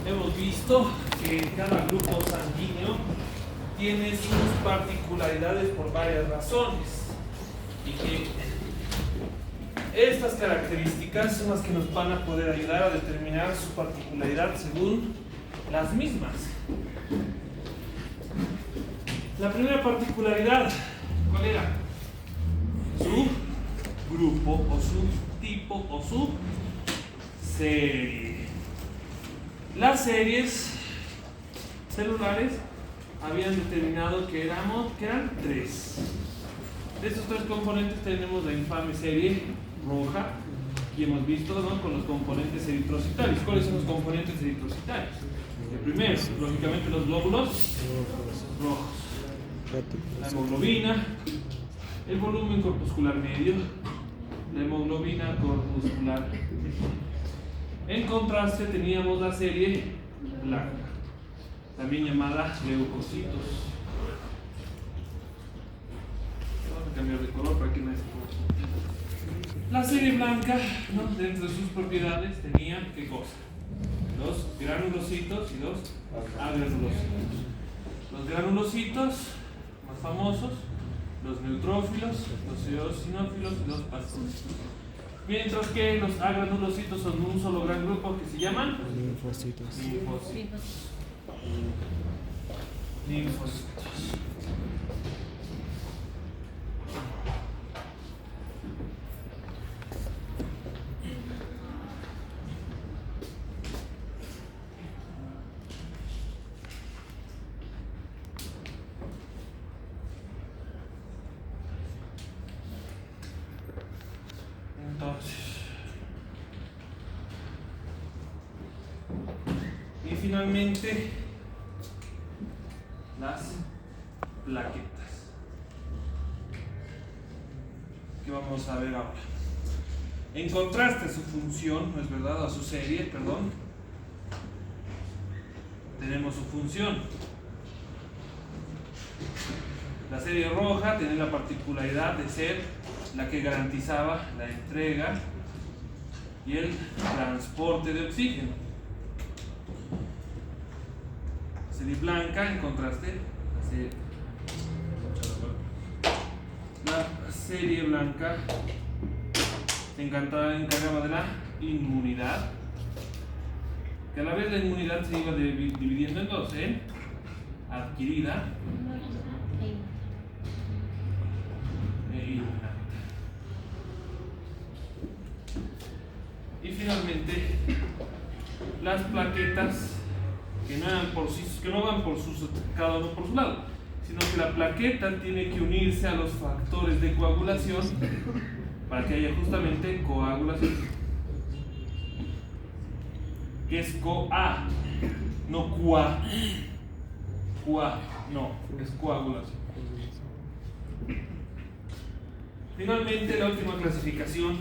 hemos visto que cada grupo sanguíneo tiene sus particularidades por varias razones y que estas características son las que nos van a poder ayudar a determinar su particularidad según las mismas. La primera particularidad, ¿cuál era? Su grupo o su tipo o su serie. Las series celulares habían determinado que eran tres. De estos tres componentes tenemos la infame serie roja y hemos visto, ¿no?, con los componentes eritrocitarios. ¿Cuáles son los componentes eritrocitarios? El primero, lógicamente, los glóbulos rojos, la hemoglobina, el volumen corpuscular medio, la hemoglobina corpuscular. En contraste teníamos la serie blanca, también llamada leucocitos. Vamos a cambiar de color para que no se confundan. La serie blanca, ¿no?, dentro de sus propiedades tenía, ¿qué cosa? Los granulocitos y los agranulocitos. Los granulocitos más famosos, los neutrófilos, los eosinófilos y los basófilos. Mientras que los agranulocitos son un solo gran grupo que se llaman linfocitos. Linfocitos. Y finalmente las plaquetas, que vamos a ver ahora. En contraste a su función, ¿no es verdad?, a su serie, perdón, tenemos su función. La serie roja tenía la particularidad de ser la que garantizaba la entrega y el transporte de oxígeno. La serie blanca, en contraste, la serie blanca se encargaba de la inmunidad, que a la vez la inmunidad se iba dividiendo en dos, en adquirida e innata. Y finalmente las plaquetas, que no van por cada uno por su lado, sino que la plaqueta tiene que unirse a los factores de coagulación para que haya justamente coagulación, que es CoA, no CUA. CUA, no, es coagulación. Finalmente, la última clasificación,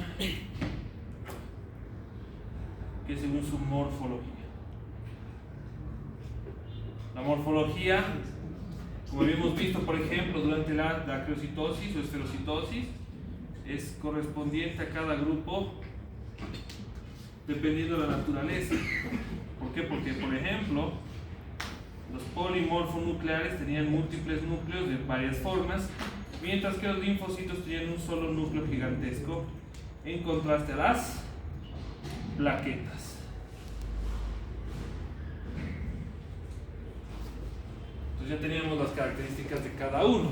que es según su morfología. La morfología, como habíamos visto, por ejemplo, durante la acreocitosis o esferocitosis, es correspondiente a cada grupo dependiendo de la naturaleza. ¿Por qué? Porque, por ejemplo, los polimorfonucleares tenían múltiples núcleos de varias formas, mientras que los linfocitos tenían un solo núcleo gigantesco, en contraste a las plaquetas. Entonces ya teníamos las características de cada uno.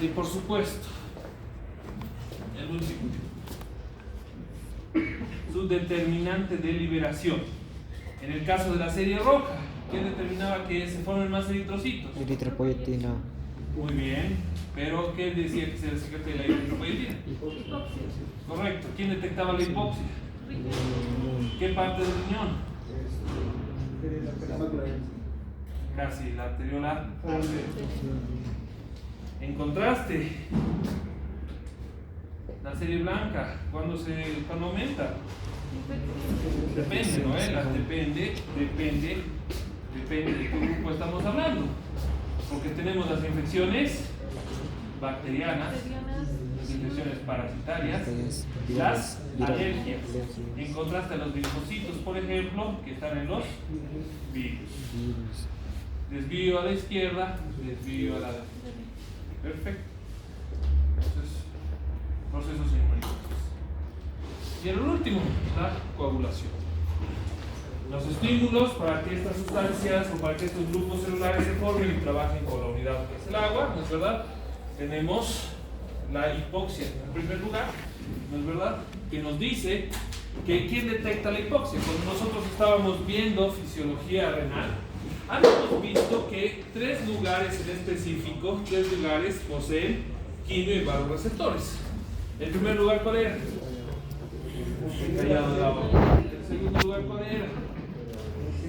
Y por supuesto, el último, su determinante de liberación. En el caso de la serie roja, ¿quién determinaba que se formen más eritrocitos? Eritropoyetina. Muy bien, pero ¿qué decía que se le secreta de la eritropoyetina? Correcto. ¿Quién detectaba la hipoxia? ¿Qué parte del riñón? Casi, la arteriola. En contraste, la serie blanca, ¿cuándo aumenta? Depende, ¿no? Depende de qué grupo estamos hablando. Porque tenemos las infecciones bacterianas, infecciones parasitarias, las alergias. En contraste a los linfocitos, por ejemplo, que están en los virus. Desvío a la izquierda, desvío a la derecha. Perfecto. Entonces, procesos inmunitarios. Y el último, la coagulación. Los estímulos para que estas sustancias o para que estos grupos celulares se formen y trabajen con la unidad que es el agua, ¿no es verdad? Tenemos la hipoxia en primer lugar, ¿no es verdad? Que nos dice que ¿quién detecta la hipoxia? Cuando nosotros estábamos viendo fisiología renal, habíamos visto que 3 lugares en específico, 3 lugares poseen quimio y vasoreceptores. ¿El primer lugar cuál era? Callado de la boca. ¿El segundo lugar cuál era?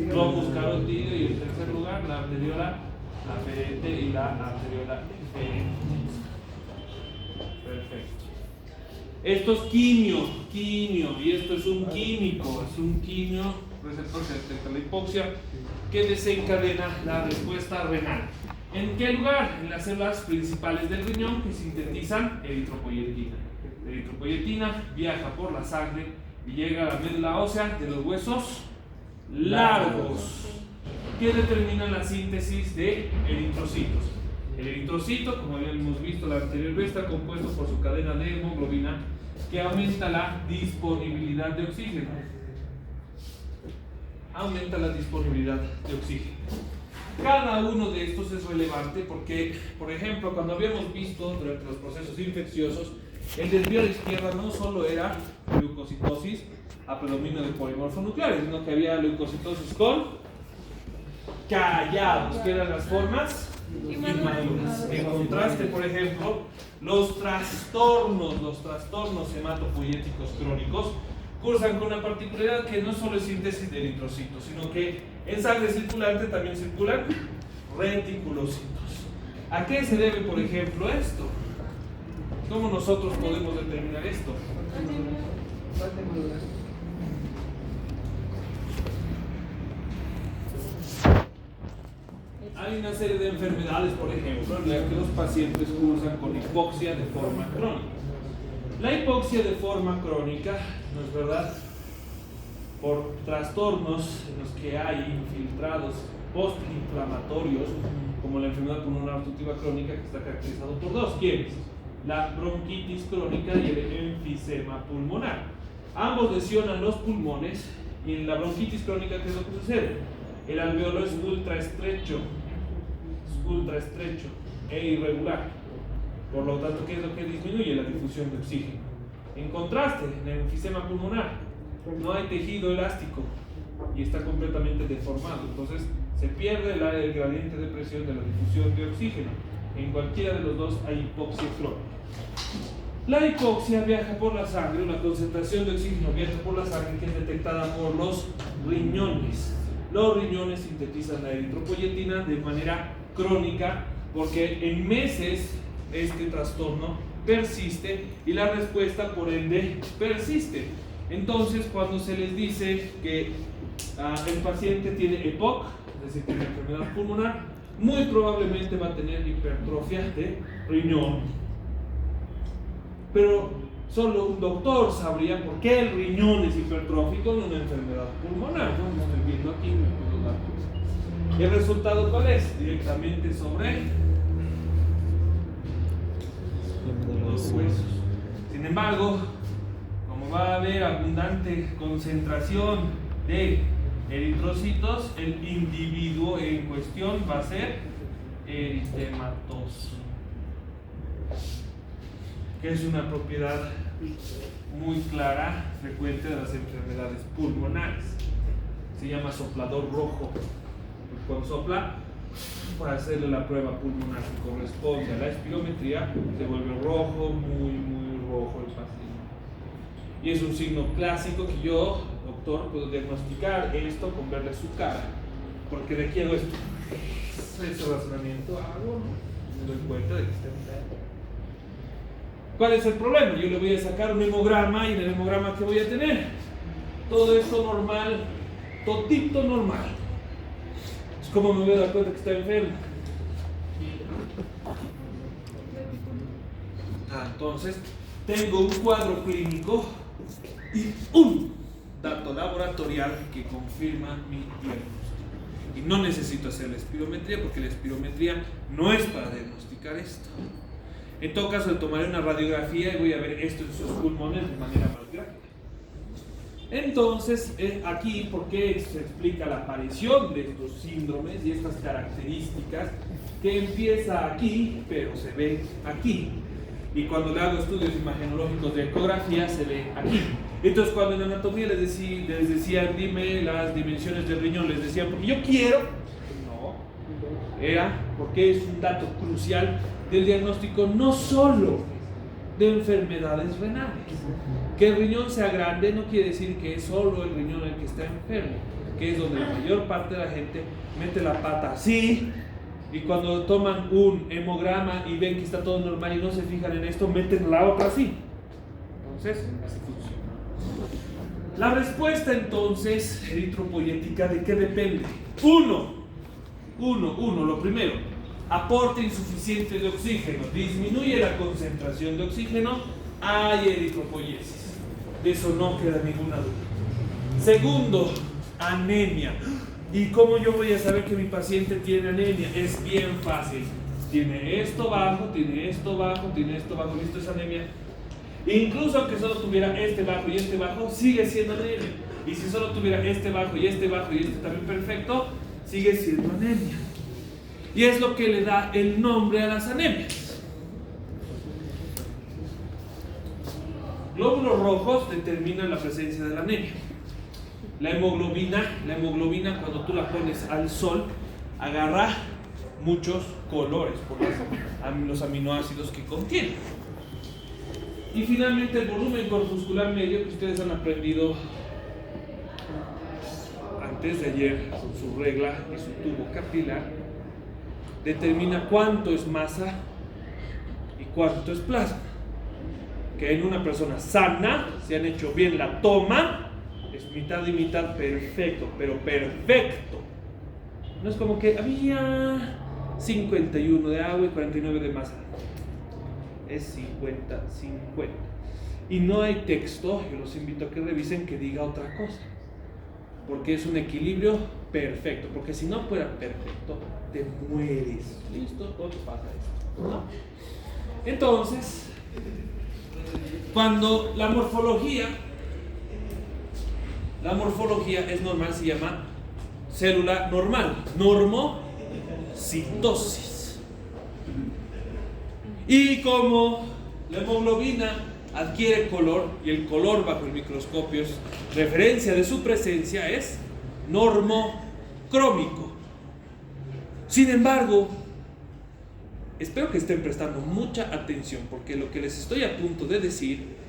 Globus carotídeo, y el tercer lugar, la arteriola aferente y la arteriola eferente. Perfecto. Esto es quimio, y esto es un químico, es un quimio receptor que detecta la hipoxia que desencadena la respuesta renal. ¿En qué lugar? En las células principales del riñón que sintetizan eritropoyetina. La eritropoyetina viaja por la sangre y llega a la médula ósea de los huesos largos, que determinan la síntesis de eritrocitos. El eritrocito, como habíamos visto la anterior vez, está compuesto por su cadena de hemoglobina que aumenta la disponibilidad de oxígeno. Aumenta la disponibilidad de oxígeno. Cada uno de estos es relevante porque, por ejemplo, cuando habíamos visto durante los procesos infecciosos, el desvío a la izquierda no solo era leucocitosis a predominio de polimorfonucleares, sino que había leucocitosis con callados, que eran las formas inmaduras. En contraste, por ejemplo, los trastornos hematopoyéticos crónicos cursan con una particularidad que no solo es síntesis de eritrocitos, sino que en sangre circulante también circulan reticulocitos. ¿A qué se debe, por ejemplo, esto? ¿Cómo nosotros podemos determinar esto? Hay una serie de enfermedades, por ejemplo, en las que los pacientes cursan con hipoxia de forma crónica. La hipoxia de forma crónica, ¿no es verdad?, por trastornos en los que hay infiltrados postinflamatorios, como la enfermedad pulmonar obstructiva crónica, que está caracterizado por 2. ¿Quiénes? La bronquitis crónica y el enfisema pulmonar. Ambos lesionan los pulmones, y en la bronquitis crónica, ¿qué es lo que sucede? El alveolo es ultra estrecho e irregular. Por lo tanto, ¿qué es lo que disminuye? La difusión de oxígeno. En contraste, en el enfisema pulmonar no hay tejido elástico y está completamente deformado. Entonces, se pierde el gradiente de presión de la difusión de oxígeno. En cualquiera de los dos hay hipoxia crónica. La hipoxia viaja por la sangre, la concentración de oxígeno viaja por la sangre, que es detectada por los riñones. Los riñones sintetizan la eritropoyetina de manera crónica porque en meses este trastorno persiste y la respuesta por ende persiste. Entonces, cuando se les dice que el paciente tiene EPOC, es decir, tiene enfermedad pulmonar, muy probablemente va a tener hipertrofia de riñón. Pero solo un doctor sabría por qué el riñón es hipertrófico en una enfermedad pulmonar. Yo no estoy viendo aquí, me puedo dar cuenta. ¿El resultado cuál es? Directamente sobre los huesos. Sin embargo, como va a haber abundante concentración de eritrocitos, el individuo en cuestión va a ser eritematoso, que es una propiedad muy clara, frecuente de las enfermedades pulmonares. Se llama soplador rojo. Cuando sopla, para hacerle la prueba pulmonar que corresponde a la espirometría, se vuelve rojo, muy rojo el paciente. Y es un signo clásico que yo, doctor, puedo diagnosticar esto con verle su cara. Porque de aquí hago esto. Ese razonamiento hago, ¿no? Me doy cuenta de que está enfermo. ¿Cuál es el problema? Yo le voy a sacar un hemograma, y en el hemograma, ¿qué voy a tener? Todo esto normal, todito normal. ¿Cómo me voy a dar cuenta que está enfermo? Entonces, tengo un cuadro clínico y un dato laboratorial que confirma mi diagnóstico. Y no necesito hacer la espirometría porque la espirometría no es para diagnosticar esto. En todo caso, tomaré una radiografía y voy a ver esto en sus pulmones de manera más gráfica. Entonces, aquí, ¿por qué se explica la aparición de estos síndromes y estas características que empieza aquí, pero se ve aquí? Y cuando le hago estudios imagenológicos de ecografía, se ve aquí. Entonces, cuando en anatomía les decían, dime las dimensiones del riñón, les decían, porque yo quiero, no, era porque es un dato crucial del diagnóstico, no solo de enfermedades renales. Que el riñón sea grande no quiere decir que es solo el riñón el que está enfermo, que es donde la mayor parte de la gente mete la pata así, y cuando toman un hemograma y ven que está todo normal y no se fijan en esto, meten la otra así. Entonces, así funciona. La respuesta entonces eritropoyética, ¿de qué depende? Uno, lo primero, aporte insuficiente de oxígeno, disminuye la concentración de oxígeno, hay eritropoyesis. De eso no queda ninguna duda. Segundo, anemia. ¿Y cómo yo voy a saber que mi paciente tiene anemia? Es bien fácil. Tiene esto bajo, tiene esto bajo, tiene esto bajo, listo, es anemia. Incluso aunque solo tuviera este bajo y este bajo, sigue siendo anemia. Y si solo tuviera este bajo y este bajo y este también perfecto, sigue siendo anemia. Y es lo que le da el nombre a las anemias. Glóbulos rojos determinan la presencia de la anemia. La hemoglobina cuando tú la pones al sol, agarra muchos colores por los aminoácidos que contiene. Y finalmente el volumen corpuscular medio, que ustedes han aprendido antes de ayer con su regla y su tubo capilar, determina cuánto es masa y cuánto es plasma. Que en una persona sana, si han hecho bien la toma, es mitad y mitad perfecto, pero perfecto. No es como que había 51 de agua y 49 de masa. Es 50-50. Y no hay texto, yo los invito a que revisen, que diga otra cosa. Porque es un equilibrio perfecto. Porque si no fuera perfecto, te mueres. ¿Listo? ¿Todo pasa esto? ¿No? Entonces, cuando la morfología es normal, se llama célula normal, normocitosis. Y como la hemoglobina adquiere color, y el color bajo el microscopio es referencia de su presencia, es normocrómico. Sin embargo, espero que estén prestando mucha atención, porque lo que les estoy a punto de decir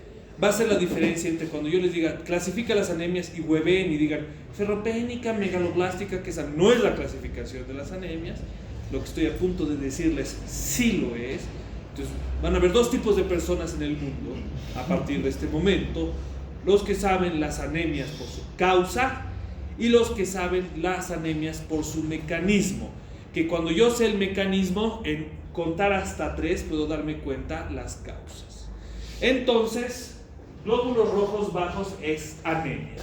va a ser la diferencia entre cuando yo les diga clasifica las anemias y hueveen y digan ferropénica, megaloblástica, que esa no es la clasificación de las anemias. Lo que estoy a punto de decirles sí lo es. Entonces van a haber dos tipos de personas en el mundo a partir de este momento: los que saben las anemias por su causa y los que saben las anemias por su mecanismo, que cuando yo sé el mecanismo, en contar hasta 3 puedo darme cuenta las causas. Entonces, glóbulos rojos bajos es anemia.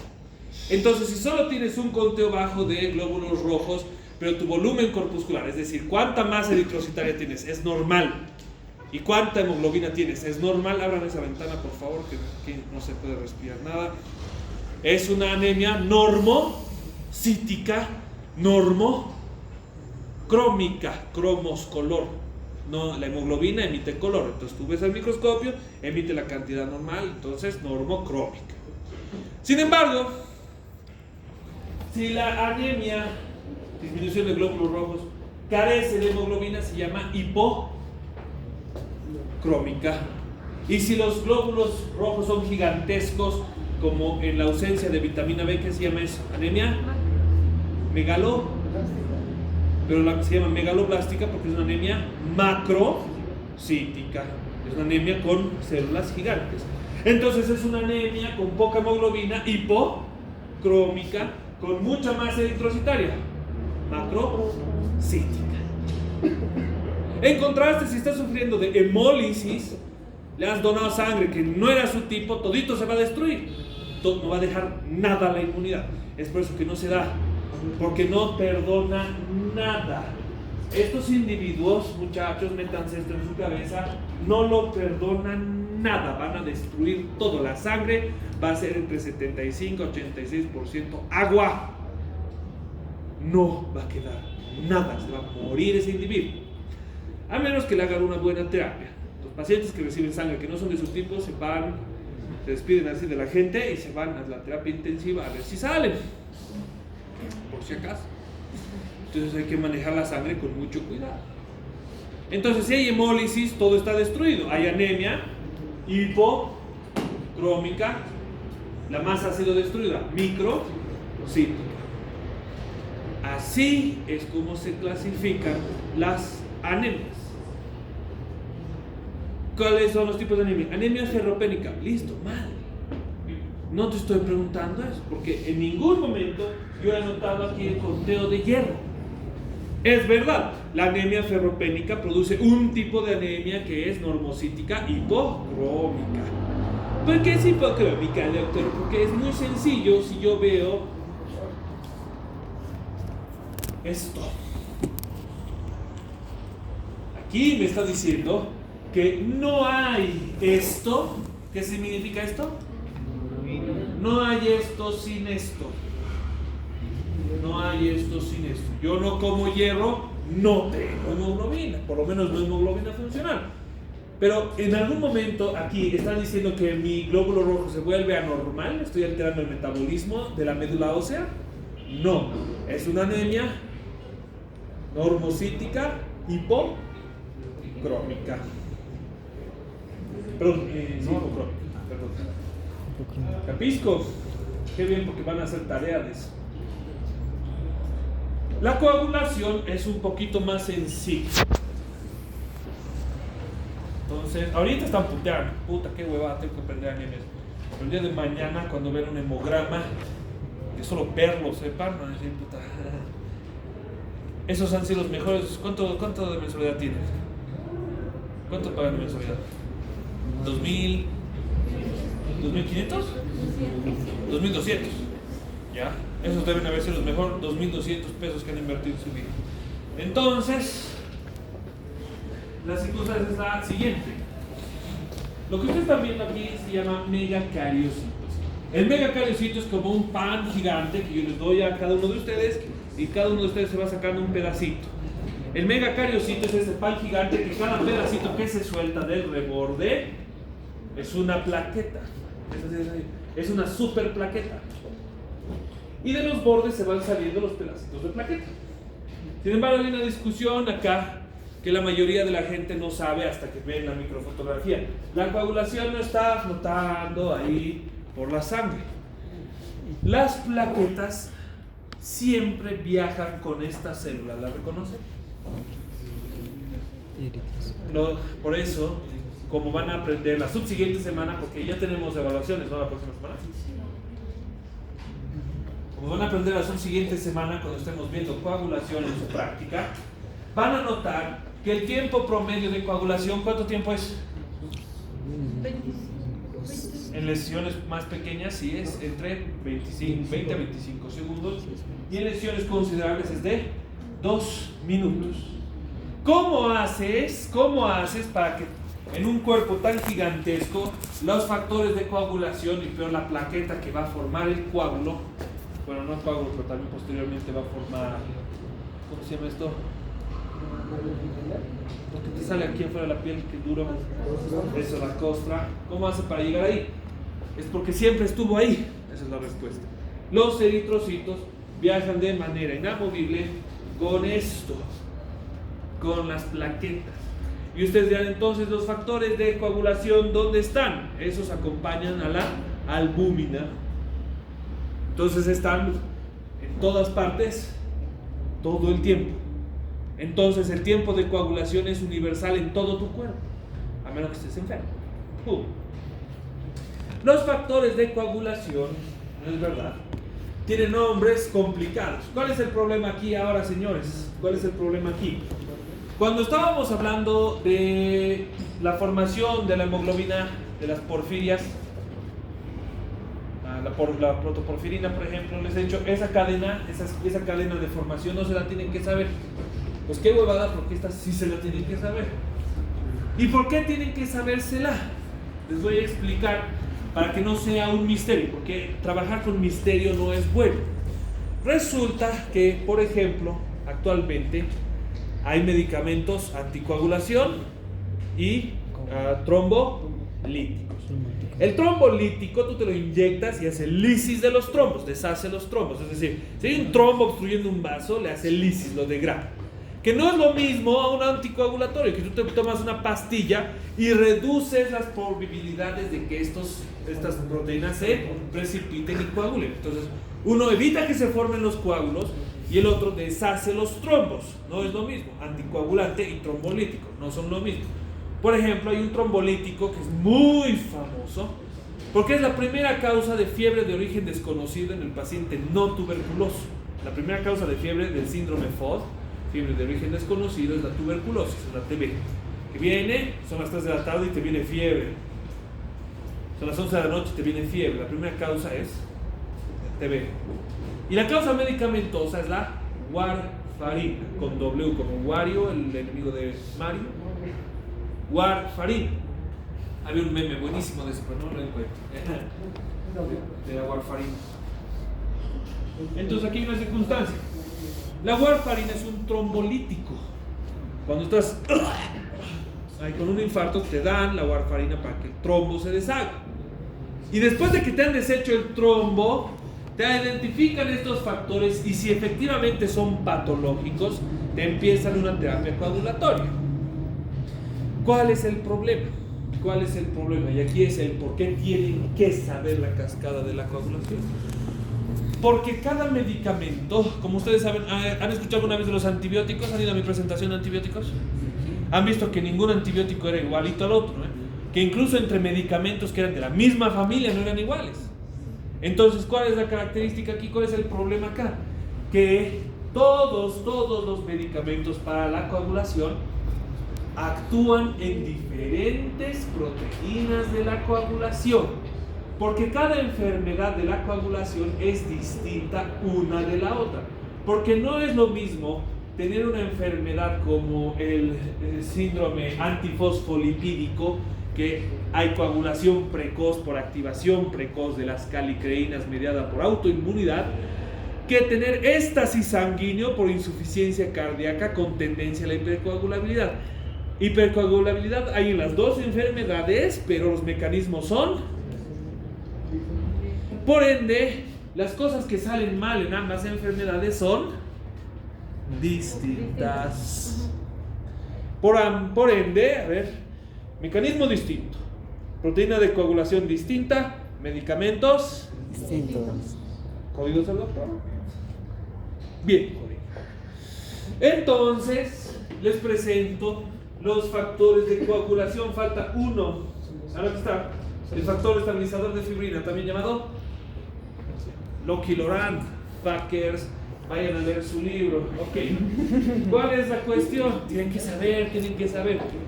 Entonces, si solo tienes un conteo bajo de glóbulos rojos, pero tu volumen corpuscular, es decir, cuánta masa eritrocitaria tienes, es normal, y cuánta hemoglobina tienes, es normal, abran esa ventana por favor, que aquí no se puede respirar nada, es una anemia normocítica, normocrómica, cromos, color. No, la hemoglobina emite color, entonces tú ves al microscopio, emite la cantidad normal, entonces normocrómica. Sin embargo, si la anemia, disminución de glóbulos rojos, carece de hemoglobina, se llama hipocrómica. Y si los glóbulos rojos son gigantescos, como en la ausencia de vitamina B, ¿qué se llama eso? Anemia pero se llama megaloblástica porque es una anemia macrocítica, es una anemia con células gigantes. Entonces es una anemia con poca hemoglobina, hipocrómica, con mucha masa eritrocitaria, macrocítica. En contraste, si está sufriendo de hemólisis, le has donado sangre que no era su tipo, todito se va a destruir. No va a dejar nada la inmunidad. Es por eso que no se da, porque no perdona nada. Estos individuos, muchachos, métanse esto en su cabeza, no lo perdonan nada, van a destruir todo. La sangre va a ser entre 75 y 86% agua. No va a quedar nada, se va a morir ese individuo, a menos que le hagan una buena terapia. Los pacientes que reciben sangre que no son de su tipo se despiden así de la gente y se van a la terapia intensiva a ver si salen, por si acaso. Entonces hay que manejar la sangre con mucho cuidado. Entonces, si hay hemólisis, todo está destruido. Hay anemia hipocrómica, la masa ha sido destruida, microcítica. Así es como se clasifican las anemias. ¿Cuáles son los tipos de anemia? Anemia ferropénica. Listo, mal. No te estoy preguntando eso, porque en ningún momento yo he anotado aquí el conteo de hierro. Es verdad, la anemia ferropénica produce un tipo de anemia que es normocítica hipocrómica. ¿Por qué es hipocrómica, doctor? Porque es muy sencillo. Si yo veo esto, aquí me está diciendo que no hay esto. ¿Qué significa esto? No hay esto sin esto. No hay esto sin esto. Yo no como hierro, no tengo hemoglobina, por lo menos no hemoglobina funcional. Pero en algún momento aquí están diciendo que mi glóbulo rojo se vuelve anormal, estoy alterando el metabolismo de la médula ósea. No, es una anemia normocítica hipocrómica. Perdón, hipocrómica, perdón. Capisco, qué bien, porque van a hacer tarea de eso. La coagulación es un poquito más sencilla. Entonces, ahorita están puteando, puta, qué huevada, tengo que aprender anemias. Pero el día de mañana, cuando vean un hemograma, que solo verlo sepan, van a decir, puta, esos han sido los mejores. ¿Cuánto de mensualidad tienes? ¿Cuánto pagan de mensualidad? ¿2.000? ¿2.500? 2.200. ¿Ya? Esos deben haber sido los mejores 2.200 pesos que han invertido en su vida. Entonces, la circunstancia es la siguiente. Lo que ustedes están viendo aquí se llama megacariocitos. El megacariocito es como un pan gigante que yo les doy a cada uno de ustedes, y cada uno de ustedes se va sacando un pedacito. El megacariocito es ese pan gigante que cada pedacito que se suelta del reborde es una plaqueta. Es una super plaqueta. Y de los bordes se van saliendo los pedacitos de plaqueta. Sin embargo, hay una discusión acá que la mayoría de la gente no sabe hasta que ven la microfotografía. La coagulación no está flotando ahí por la sangre. Las plaquetas siempre viajan con esta célula. ¿La reconocen? Por eso, como van a aprender la subsiguiente semana, porque ya tenemos evaluaciones, ¿no? La próxima semana. Como van a aprender la subsiguiente semana, cuando estemos viendo coagulación en su práctica, van a notar que el tiempo promedio de coagulación, ¿cuánto tiempo es? 20. En lesiones más pequeñas sí es entre 20 a 25 segundos, y en lesiones considerables es de 2 minutos. ¿Cómo haces para que en un cuerpo tan gigantesco los factores de coagulación, y peor la plaqueta que va a formar el coágulo, bueno, no el coágulo, pero también posteriormente va a formar, ¿cómo se llama esto? Lo que te sale aquí afuera de la piel, que duro, eso, la costra. ¿Cómo hace para llegar ahí? Es porque siempre estuvo ahí. Esa es la respuesta. Los eritrocitos viajan de manera inamovible con esto, con las plaquetas. Y ustedes dirán, entonces, los factores de coagulación, ¿dónde están? Esos acompañan a la albúmina. Entonces están en todas partes, todo el tiempo. Entonces el tiempo de coagulación es universal en todo tu cuerpo, a menos que estés enfermo. Los factores de coagulación, no es verdad, tienen nombres complicados. ¿Cuál es el problema aquí ahora, señores? ¿Cuál es el problema aquí? Cuando estábamos hablando de la formación de la hemoglobina, de las porfirias, la protoporfirina, por ejemplo, les he dicho, esa cadena de formación no se la tienen que saber. Pues qué huevada, porque esta sí se la tienen que saber. ¿Y por qué tienen que sabérsela? Les voy a explicar para que no sea un misterio, porque trabajar con misterio no es bueno. Resulta que, por ejemplo, actualmente hay medicamentos anticoagulación y trombolíticos. El trombolítico tú te lo inyectas y hace lisis de los trombos, deshace los trombos. Es decir, si hay un trombo obstruyendo un vaso, le hace lisis, lo degrada. Que no es lo mismo a un anticoagulatorio, que tú te tomas una pastilla y reduces las probabilidades de que estas proteínas se precipiten y coagulen. Entonces, uno evita que se formen los coágulos y el otro deshace los trombos. No es lo mismo, anticoagulante y trombolítico, no son lo mismo. Por ejemplo, hay un trombolítico que es muy famoso porque es la primera causa de fiebre de origen desconocido en el paciente no tuberculoso. La primera causa de fiebre del síndrome FOD, fiebre de origen desconocido, es la tuberculosis, es la TB. Que viene, son las 3 de la tarde y te viene fiebre. Son las 11 de la noche y te viene fiebre. La primera causa es TB. Y la causa medicamentosa es la warfarina, con W como Wario, el enemigo de Mario. Warfarina. Había un meme buenísimo de eso, pero no lo encuentro. De la warfarina. Entonces aquí hay una circunstancia. La warfarina es un trombolítico. Cuando estás con un infarto te dan la warfarina para que el trombo se deshaga. Y después de que te han deshecho el trombo, te identifican estos factores y si efectivamente son patológicos, te empiezan una terapia coagulatoria. ¿Cuál es el problema? ¿Cuál es el problema? Y aquí es el por qué tienen que saber la cascada de la coagulación. Porque cada medicamento, como ustedes saben, ¿han escuchado alguna vez de los antibióticos? ¿Han ido a mi presentación de antibióticos? Han visto que ningún antibiótico era igualito al otro, ¿eh? Que incluso entre medicamentos que eran de la misma familia no eran iguales. Entonces, ¿cuál es la característica aquí? ¿Cuál es el problema acá? Que todos los medicamentos para la coagulación actúan en diferentes proteínas de la coagulación, porque cada enfermedad de la coagulación es distinta una de la otra, porque no es lo mismo tener una enfermedad como el síndrome antifosfolipídico, que hay coagulación precoz por activación precoz de las calicreínas mediada por autoinmunidad, que tener éxtasis sanguíneo por insuficiencia cardíaca con tendencia a la hipercoagulabilidad. Hipercoagulabilidad hay en las dos enfermedades, pero los mecanismos son. Por ende, las cosas que salen mal en ambas enfermedades son distintas. Por ende, a ver, mecanismo distinto, proteína de coagulación distinta, medicamentos distintos. ¿Códigos al doctor? Bien, entonces les presento los factores de coagulación. Falta uno. Ahora que está el factor estabilizador de fibrina, también llamado Loki Laurent, Packers. Vayan a leer su libro. Ok. ¿Cuál es la cuestión? Tienen que saber.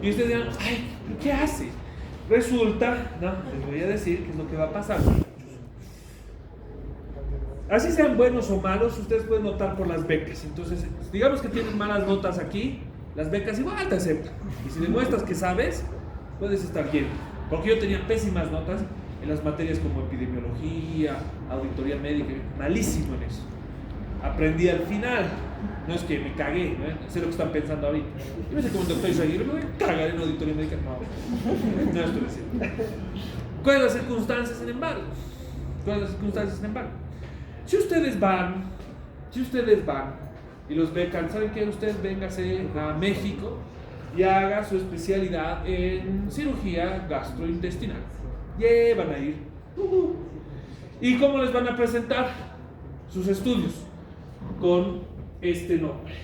Y ustedes dirán, ay, ¿qué hace? Resulta, no, les voy a decir qué es lo que va a pasar. Así sean buenos o malos, ustedes pueden notar por las becas. Entonces, digamos que tienen malas notas aquí, las becas igual te aceptan. Y si demuestras que sabes, puedes estar bien. Porque yo tenía pésimas notas en las materias como epidemiología, auditoría médica, malísimo en eso. Aprendí al final, no es que me cagué, ¿no? Sé lo que están pensando ahorita. Yo me sé como el doctor Israel, me voy a cagar en auditoría médica. No estoy diciendo. ¿Cuáles las circunstancias, sin embargo? Si ustedes van y los becan, ¿saben qué? Ustedes véngase a México y haga su especialidad en cirugía gastrointestinal. Van a ir. ¿Y cómo les van a presentar sus estudios? Con este nombre.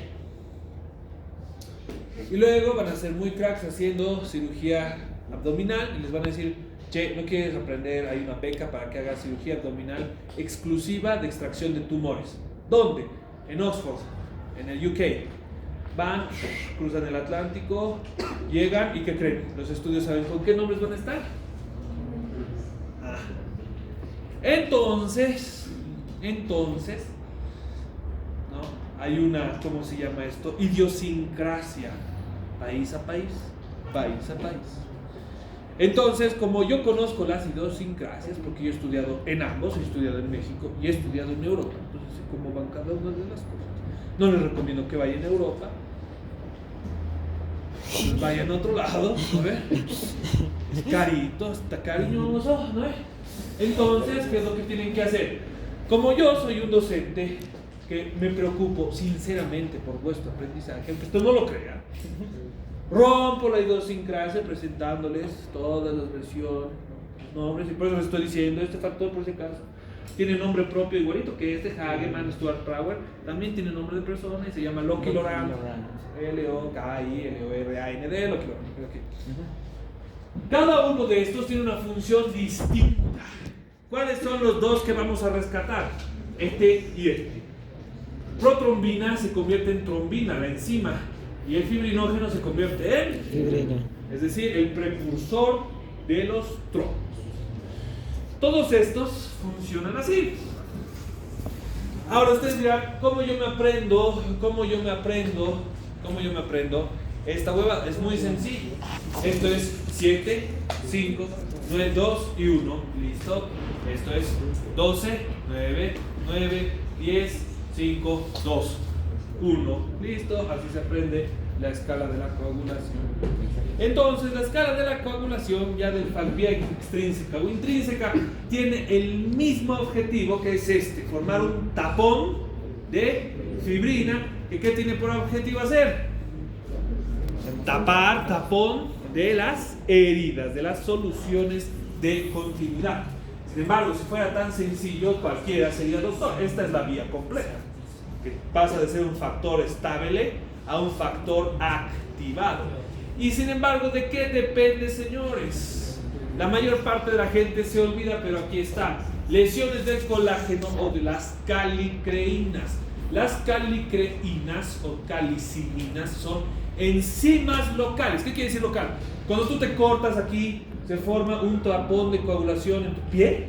Y luego van a ser muy cracks haciendo cirugía abdominal y les van a decir, che, ¿no quieres aprender? Hay una beca para que hagas cirugía abdominal exclusiva de extracción de tumores. ¿Dónde? En Oxford, en el UK. van, cruzan el Atlántico, llegan y ¿qué creen? Los estudios saben con qué nombres van a estar. Entonces, ¿no? Hay una, ¿cómo se llama esto? Idiosincrasia, país a país. Entonces, como yo conozco las idiosincrasias, porque yo he estudiado en ambos, he estudiado en México y he estudiado en Europa, entonces sé cómo van cada una de las cosas. No les recomiendo que vayan a Europa, pues vayan a otro lado, ¿no? Es carito, está cariñoso, ¿no? Entonces, ¿qué es lo que tienen que hacer? Como yo soy un docente que me preocupo sinceramente por vuestro aprendizaje, aunque ustedes no lo crean, rompo la idiosincrasia presentándoles todas las versiones, los nombres, y por eso les estoy diciendo, este factor por si acaso tiene nombre propio igualito que este, Hageman, Stuart Brauer, también tiene nombre de persona y se llama Loki Loran, L-O-K-I-L-O-R-A-N-D, Loki Loran. Cada uno de estos tiene una función distinta. ¿Cuáles son los dos que vamos a rescatar? Este y este. Protrombina se convierte en trombina, la enzima, y el fibrinógeno se convierte en fibrina, es decir, el precursor de los trombos. Todos estos funcionan así. Ahora ustedes dirán, ¿cómo yo me aprendo esta hueva? Es muy sencillo. Esto es 7, 5, 9, 2 y 1. Listo. Esto es 12, 9, 10, 5, 2, 1. Listo. Así se aprende la escala de la coagulación. Entonces, la escala de la coagulación, ya del vía extrínseca o intrínseca, tiene el mismo objetivo que es este: formar un tapón de fibrina. ¿Qué tiene por objetivo hacer? Tapón de las heridas, de las soluciones de continuidad. Sin embargo, si fuera tan sencillo, cualquiera sería doctor. Esta es la vía compleja, que pasa de ser un factor estable a un factor activado. Y sin embargo, ¿de qué depende, señores? La mayor parte de la gente se olvida, pero aquí está: lesiones del colágeno o de las calicreínas. Las calicreínas o caliciminas son enzimas locales. ¿Qué quiere decir local? Cuando tú te cortas aquí, ¿se forma un tapón de coagulación en tu pie?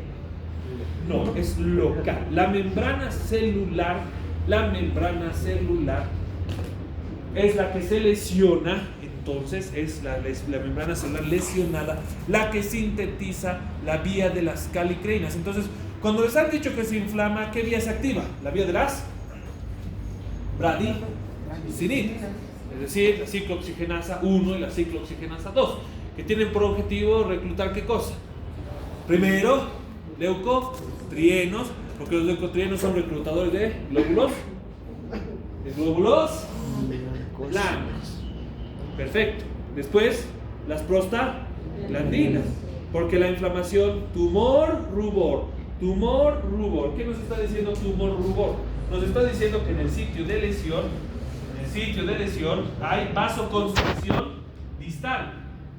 No, es local. La membrana celular es la que se lesiona. Entonces es la membrana celular lesionada la que sintetiza la vía de las calicreínas. Entonces, cuando les han dicho que se inflama, ¿qué vía se activa? La vía de las bradicininas, es decir, la ciclooxigenasa 1 y la ciclooxigenasa 2, que tienen por objetivo reclutar ¿qué cosa? Primero, leucotrienos, porque los leucotrienos son reclutadores de glóbulos blancos. Perfecto. Después, las prostaglandinas, porque la inflamación, tumor-rubor. ¿Qué nos está diciendo tumor-rubor? Nos está diciendo que en el sitio de lesión hay vasoconstricción distal,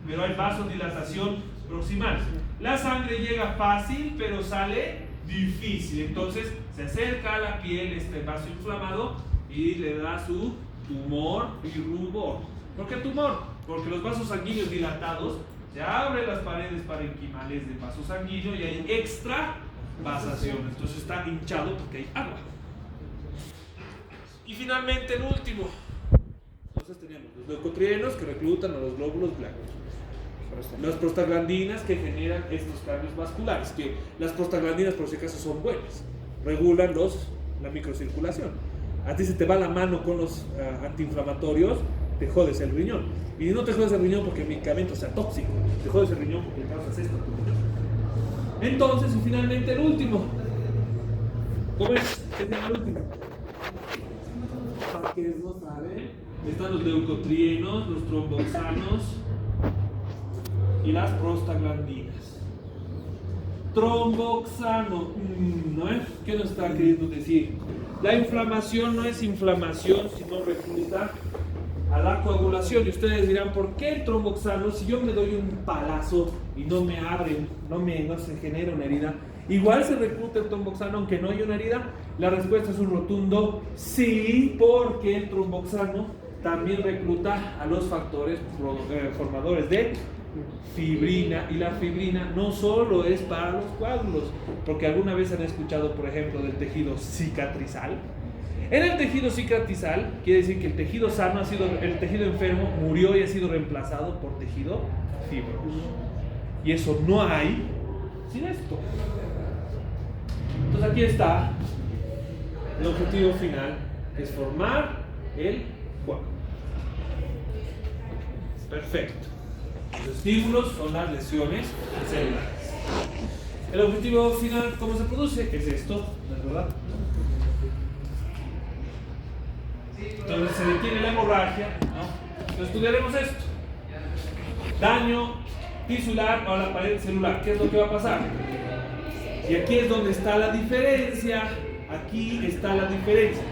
pero hay vasodilatación proximal. La sangre llega fácil, pero sale difícil. Entonces se acerca a la piel este vaso inflamado y le da su tumor y rubor. ¿Por qué tumor? Porque los vasos sanguíneos dilatados, se abren las paredes parenquimales del vaso sanguíneo y hay extravasación. Entonces está hinchado porque hay agua. Y finalmente el último. Entonces tenemos los leucotrienos que reclutan a los glóbulos blancos. Las prostaglandinas que generan estos cambios vasculares, que las prostaglandinas por si acaso son buenas, regulan la microcirculación. A ti se te va la mano con los antiinflamatorios, te jodes el riñón. Y no te jodes el riñón porque el medicamento sea tóxico, te jodes el riñón porque causas esto. Entonces, y finalmente el último. ¿Cómo es? ¿Qué es el último? ¿Para qué no sabe? Están los leucotrienos, los tromboxanos y las prostaglandinas. Tromboxano, ¿no es? ¿Qué nos está queriendo decir? La inflamación no es inflamación, sino recluta a la coagulación. Y ustedes dirán, ¿por qué el tromboxano? Si yo me doy un palazo y no me abren, no se genera una herida, igual se recluta el tromboxano aunque no haya una herida. La respuesta es un rotundo sí, porque el tromboxano también recluta a los factores formadores de fibrina, y la fibrina no solo es para los coágulos, porque alguna vez han escuchado, por ejemplo, del tejido cicatrizal. En el tejido cicatrizal quiere decir que el tejido sano el tejido enfermo murió y ha sido reemplazado por tejido fibroso, y eso no hay sin esto. Entonces aquí está el objetivo final, que es formar el coágulo. Perfecto. Los estímulos son las lesiones celulares. El objetivo final, ¿cómo se produce? Es esto, ¿no es verdad? Entonces se detiene la hemorragia, ¿no? Entonces estudiaremos esto. Daño tisular a la pared celular. ¿Qué es lo que va a pasar? Y aquí es donde está la diferencia. Aquí está la diferencia.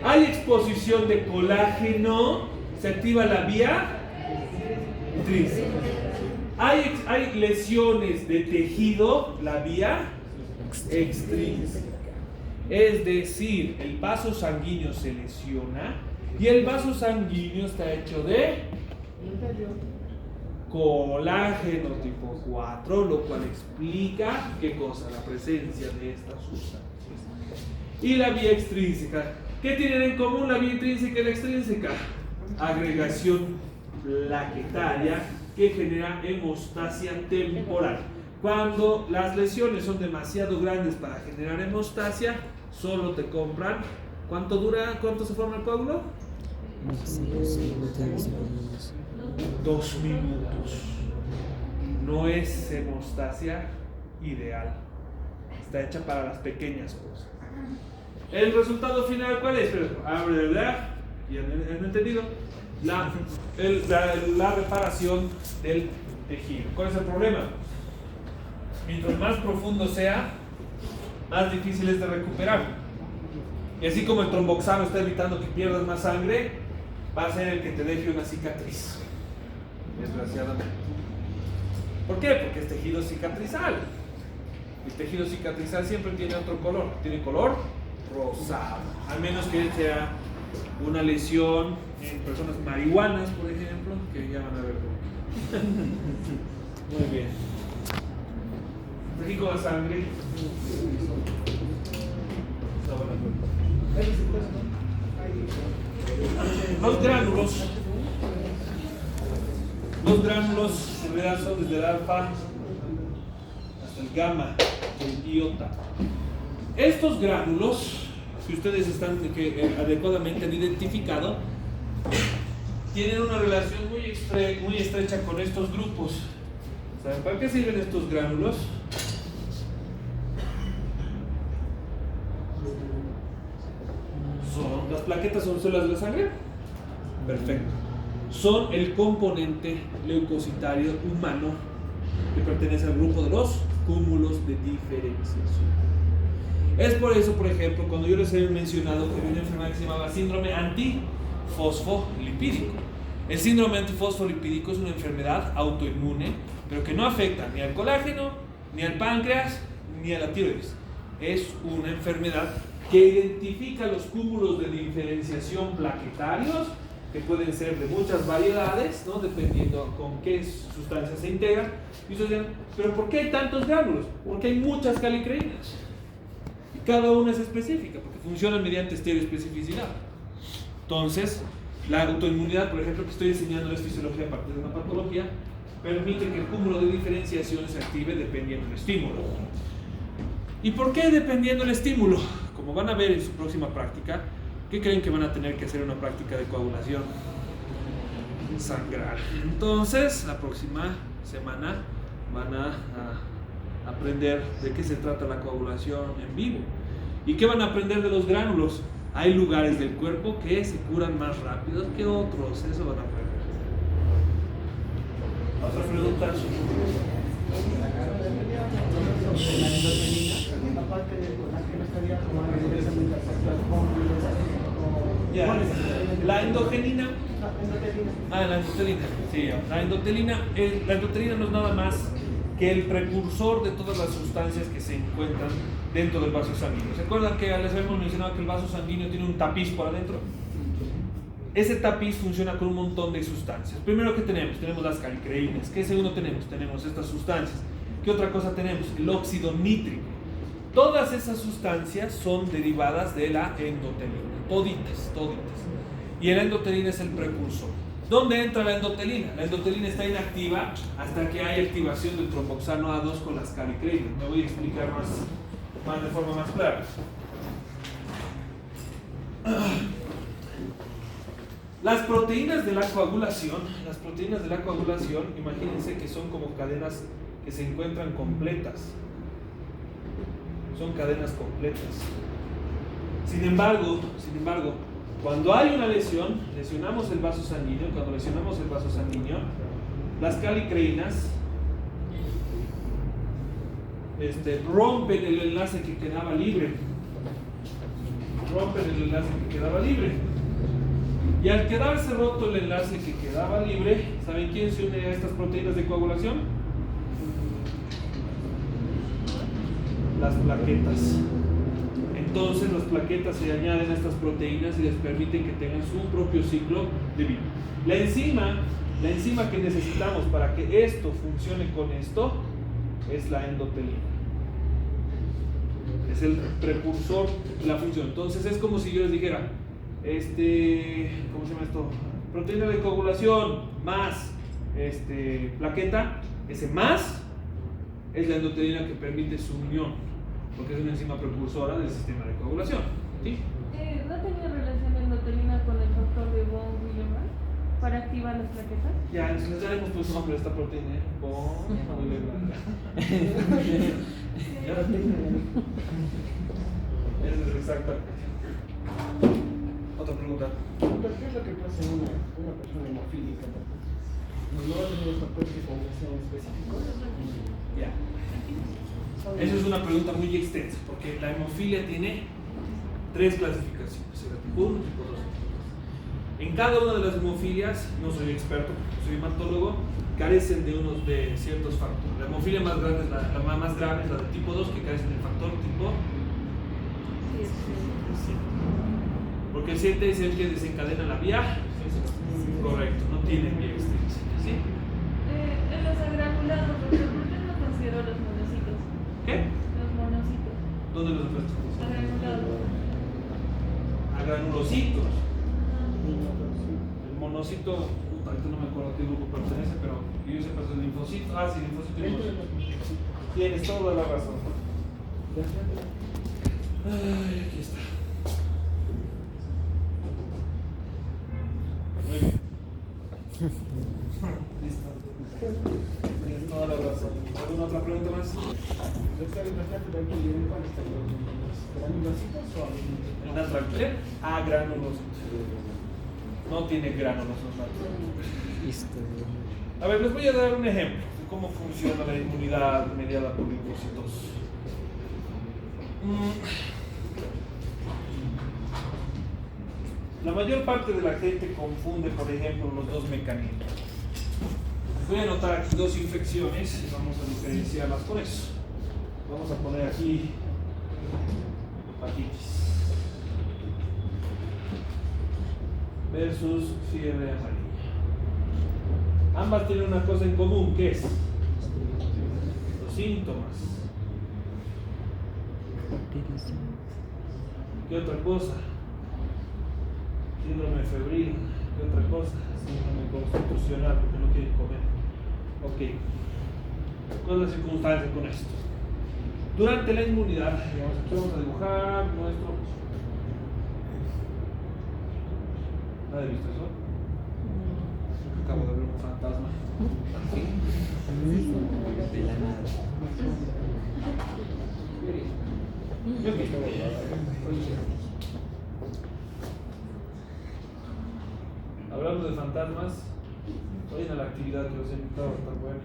Hay exposición de colágeno, se activa la vía intrínseca. Hay lesiones de tejido, la vía extrínseca. Es decir, el vaso sanguíneo se lesiona y el vaso sanguíneo está hecho de colágeno tipo 4, lo cual explica ¿qué cosa? La presencia de estas sustancias. Y la vía extrínseca. ¿Qué tienen en común la vía intrínseca y la extrínseca? Agregación plaquetaria que genera hemostasia temporal. Cuando las lesiones son demasiado grandes para generar hemostasia, solo te compran. ¿Cuánto dura? ¿Cuánto se forma el coágulo? 2 minutos. No es hemostasia ideal. Está hecha para las pequeñas cosas. ¿El resultado final cuál es? Ya han entendido. La reparación del tejido. ¿Cuál es el problema? Mientras más profundo sea, más difícil es de recuperar. Y así como el tromboxano está evitando que pierdas más sangre, va a ser el que te deje una cicatriz. Desgraciadamente. ¿Por qué? Porque es tejido cicatrizal. El tejido cicatrizal siempre tiene otro color. Tiene color rosado. Al menos que sea una lesión en personas marihuanas, por ejemplo, que ya van a ver. Muy bien. Aquí con la sangre. Los gránulos. Los gránulos en realidad son desde el alfa hasta el gamma, el iota. Estos gránulos que ustedes están adecuadamente han identificado tienen una relación muy estrecha con estos grupos. ¿Saben para qué sirven estos gránulos? Las plaquetas son células de la sangre. Perfecto. Son el componente leucocitario humano que pertenece al grupo de los cúmulos de diferenciación. Es por eso, por ejemplo, cuando yo les he mencionado que había una enfermedad que se llamaba síndrome antifosfolipídico. El síndrome antifosfolipídico es una enfermedad autoinmune, pero que no afecta ni al colágeno, ni al páncreas, ni a la tiroides. Es una enfermedad que identifica los cúmulos de diferenciación plaquetarios, que pueden ser de muchas variedades, ¿no? Dependiendo con qué sustancias se integran. Y ustedes dirán, ¿pero por qué hay tantos gránulos? Porque hay muchas calicreínas. Y cada una es específica, porque funcionan mediante estereoespecificidad. Entonces, la autoinmunidad, por ejemplo, que estoy enseñando es fisiología a partir de una patología, permite que el cúmulo de diferenciación se active dependiendo del estímulo. ¿Y por qué dependiendo del estímulo? Como van a ver en su próxima práctica, ¿qué creen que van a tener que hacer una práctica de coagulación? Sangrar. Entonces, la próxima semana van a aprender de qué se trata la coagulación en vivo. ¿Y qué van a aprender de los gránulos? Hay lugares del cuerpo que se curan más rápido que otros. Eso van a aprender. ¿Otra pregunta? Ya, la endogenina. La endotelina. Sí, la endotelina no es nada más que el precursor de todas las sustancias que se encuentran dentro del vaso sanguíneo. ¿Se acuerdan que les habíamos mencionado que el vaso sanguíneo tiene un tapiz por adentro? ese tapiz funciona con un montón de sustancias. Primero, ¿qué tenemos? Tenemos las calicreínas. ¿Qué segundo tenemos? Tenemos estas sustancias. ¿Qué otra cosa tenemos? El óxido nítrico. Todas esas sustancias son derivadas de la endotelina. Toditas. Y la endotelina es el precursor. ¿Dónde entra la endotelina? La endotelina está inactiva hasta que hay activación del tromboxano A2 con las calicreínas. Me voy a explicar más de forma más clara. Las proteínas de la coagulación, imagínense que son como cadenas que se encuentran completas. Son cadenas completas. Sin embargo, cuando hay una lesión, lesionamos el vaso sanguíneo. Cuando lesionamos el vaso sanguíneo, las calicreínas rompen el enlace que quedaba libre. Y al quedarse roto el enlace que quedaba libre, ¿saben quién se une a estas proteínas de coagulación? Las plaquetas. Entonces las plaquetas se añaden a estas proteínas y les permiten que tengan su propio ciclo de vida. La enzima que necesitamos para que esto funcione con esto es la endotelina. Es el precursor de la función. Entonces es como si yo les dijera, ¿cómo se llama esto? Proteína de coagulación más plaqueta. Ese más es la endotelina que permite su unión, porque es una enzima precursora del sistema de coagulación. ¿Sí? ¿No tenía relación la endotelina con el factor de von Willebrand para activar las plaquetas? Ya, les daremos pues nombre a esta proteína, von Willebrand. Esa es exactamente. Otra pregunta. ¿Qué es lo que pasa en una persona hemofílica? ¿No va a tener un factor de coagulación específico? Ya. Eso es una pregunta muy extensa, porque la hemofilia tiene 3 clasificaciones, tipo 1, tipo 2. En cada una de las hemofilias, no soy experto, soy hematólogo, carecen de ciertos factores. La hemofilia más grande es la más grave, es la de tipo 2, que carece del factor tipo 7. Porque el 7 es el que desencadena la vía. Correcto, no tiene vía extrínseca. ¿Sí? En los agranulados, ¿por qué no considero los monocitos? ¿Qué? Los monocitos. ¿Dónde los encuentras? Agranulados. Agranulocitos. El monocito, ahorita no me acuerdo a qué grupo pertenece, pero yo sé que es el linfocito. Ah, sí, linfocito y monocito. Tienes toda la razón. Ay, aquí está. Muy bien. Listo. Tienes toda la razón. ¿Alguna otra pregunta más? ¿Una tranquila? Ah, granulocitos. No tiene gránulos. A ver, les voy a dar un ejemplo de cómo funciona la inmunidad mediada por linfocitos. La mayor parte de la gente confunde, por ejemplo, los dos mecanismos. Voy a anotar aquí 2 infecciones y vamos a diferenciarlas por eso. Vamos a poner aquí hepatitis versus fiebre amarilla. Ambas tienen una cosa en común, ¿qué es? Los síntomas. ¿Qué otra cosa? Síndrome febril. ¿Qué otra cosa? Síndrome constitucional, porque no quieren comer. Ok. ¿Cuál es la circunstancia con esto? Durante la inmunidad, digamos, aquí vamos a dibujar nuestro. ¿Nadie ha visto eso? Acabo de ver un fantasma. De la nada. Hablando de fantasmas, vayan a la actividad que os he invitado, está buena.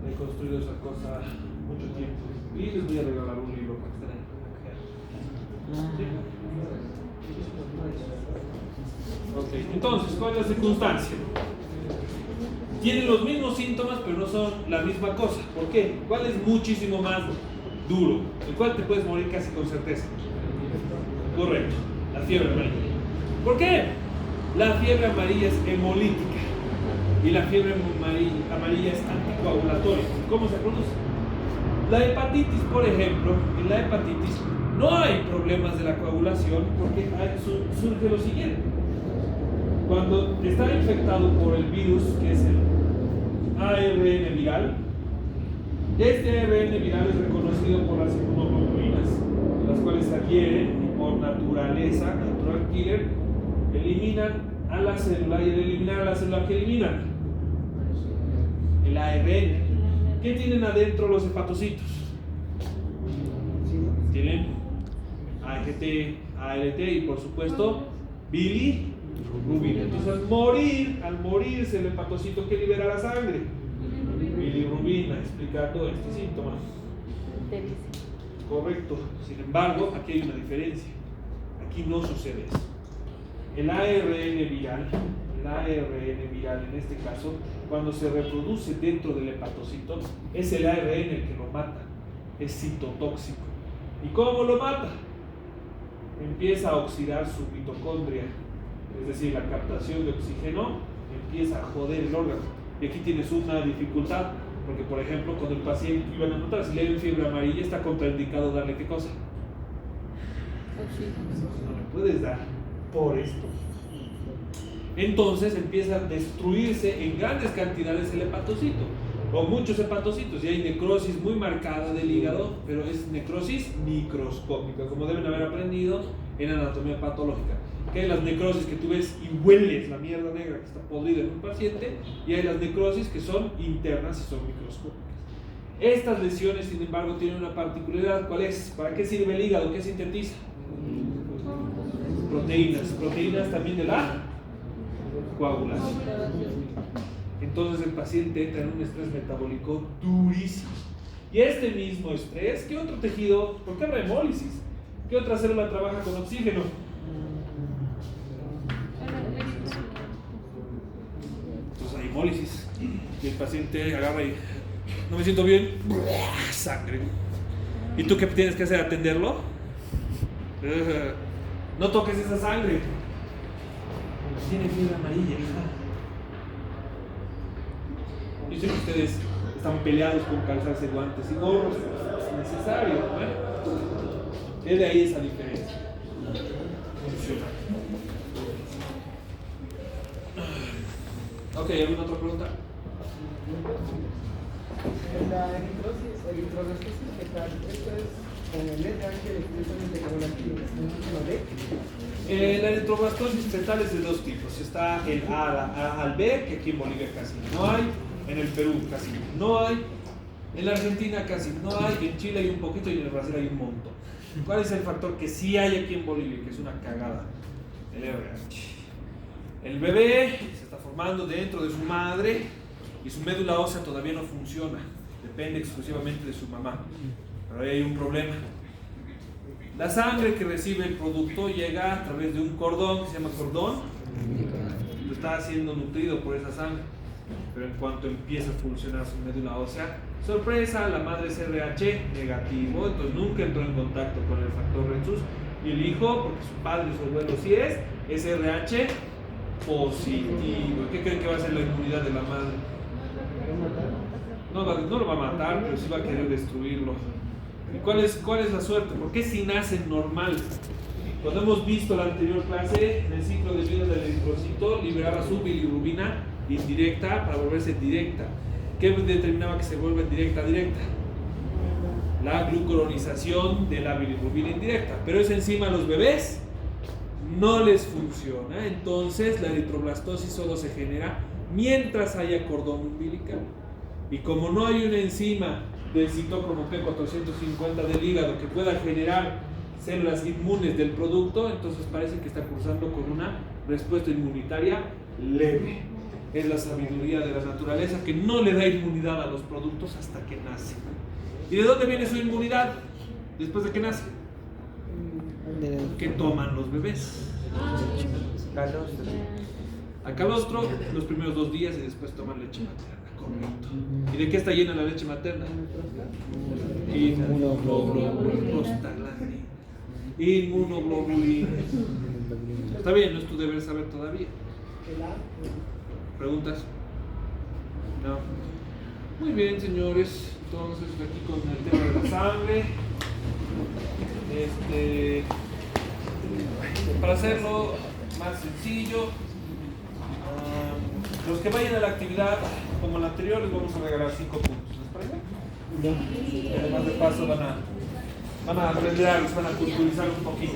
He construido esa cosa mucho tiempo y les voy a regalar un libro para que estén ahí. Ok, entonces, ¿cuál es la circunstancia? Tienen los mismos síntomas, pero no son la misma cosa. ¿Por qué? ¿Cuál es muchísimo más duro? El cual te puedes morir casi con certeza. Correcto, la fiebre amarilla. ¿Por qué? La fiebre amarilla es hemolítica y la fiebre amarilla es anticoagulatoria. ¿Cómo se produce? La hepatitis, por ejemplo, en la hepatitis no hay problemas de la coagulación porque surge lo siguiente. Cuando está infectado por el virus, que es el ARN viral, este ARN viral es reconocido por las inmunoglobulinas, las cuales se adhieren y por naturaleza, natural killer, eliminan a la célula, y al eliminar a la célula, ¿qué eliminan? El ARN. ¿Qué tienen adentro los hepatocitos? Tienen AGT, ALT y por supuesto bilirrubina. Entonces al morirse el hepatocito, ¿qué libera la sangre? Bilirrubina, explicando este síntoma. Correcto. Sin embargo, aquí hay una diferencia. Aquí no sucede eso. El ARN viral en este caso, cuando se reproduce dentro del hepatocito, es el ARN el que lo mata, es citotóxico. ¿Y cómo lo mata? Empieza a oxidar su mitocondria, es decir, la captación de oxígeno empieza a joder el órgano. Y aquí tienes una dificultad, porque por ejemplo, cuando el paciente, iban a notar, si le ven fiebre amarilla, está contraindicado darle ¿qué cosa? No le puedes dar por esto. Entonces empieza a destruirse en grandes cantidades el hepatocito, o muchos hepatocitos, y hay necrosis muy marcada del hígado, pero es necrosis microscópica, como deben haber aprendido en anatomía patológica. Que hay las necrosis que tú ves y hueles la mierda negra que está podrida en un paciente, y hay las necrosis que son internas y son microscópicas. Estas lesiones, sin embargo, tienen una particularidad. ¿Cuál es? ¿Para qué sirve el hígado? ¿Qué sintetiza? Proteínas también de la coagulación. Entonces el paciente entra en un estrés metabólico durísimo. Y este mismo estrés, ¿qué otro tejido? ¿Por qué habrá hemólisis? ¿Qué otra célula trabaja con oxígeno? Entonces hay hemólisis. Y el paciente agarra y no me siento bien, sangre. ¿Y tú qué tienes que hacer? ¿Atenderlo? No toques esa sangre. Tiene fiebre amarilla. Yo sé que ustedes están peleados con calzarse guantes y gorros, es necesario, ¿no? Es de ahí esa diferencia. Funciona. Ok, ¿alguna otra pregunta? La eritroblastosis fetal, ¿esto es con el RH directamente con la B? La eritroblastosis fetal es de dos tipos. Está el A al B, que aquí en Bolivia casi no hay, en el Perú casi no hay, en la Argentina casi no hay, en Chile hay un poquito y en el Brasil hay un montón. ¿Cuál es el factor que sí hay aquí en Bolivia, que es una cagada? El RH. El bebé se está formando dentro de su madre y su médula ósea todavía no funciona, depende exclusivamente de su mamá, pero ahí hay un problema. La sangre que recibe el producto llega a través de un cordón que se llama cordón, lo está siendo nutrido por esa sangre, pero en cuanto empieza a funcionar su médula ósea, sorpresa, la madre es RH negativo, entonces nunca entró en contacto con el factor Rhesus, y el hijo, porque su padre y su abuelo sí es RH positivo. ¿Qué creen que va a ser la inmunidad de la madre? No lo va a matar, pero sí va a querer destruirlo. ¿Y cuál es la suerte? Porque si nace normal. Cuando hemos visto la anterior clase, en el ciclo de vida del eritrocito, liberaba su bilirrubina indirecta para volverse directa. ¿Qué determinaba que se vuelva directa? La glucuronización de la bilirrubina indirecta. Pero esa enzima a los bebés no les funciona. Entonces la eritroblastosis solo se genera mientras haya cordón umbilical. Y como no hay una enzima del citocromo P450 del hígado que pueda generar células inmunes del producto, entonces parece que está cursando con una respuesta inmunitaria leve. Es la sabiduría de la naturaleza que no le da inmunidad a los productos hasta que nace. ¿Y de dónde viene su inmunidad después de que nace? ¿Qué toman los bebés? A calostro los primeros 2 días y después toman leche materna. Correcto. ¿Y de qué está llena la leche materna? Inmunoglobulina. Está bien, no es tu deber saber todavía. El A. ¿Preguntas? No. Muy bien, señores. Entonces, aquí con el tema de la sangre. Para hacerlo más sencillo, los que vayan a la actividad como la anterior les vamos a regalar 5 puntos. ¿Les parece? Ya. Y además de paso van a aprender algo, van a culturizar un poquito.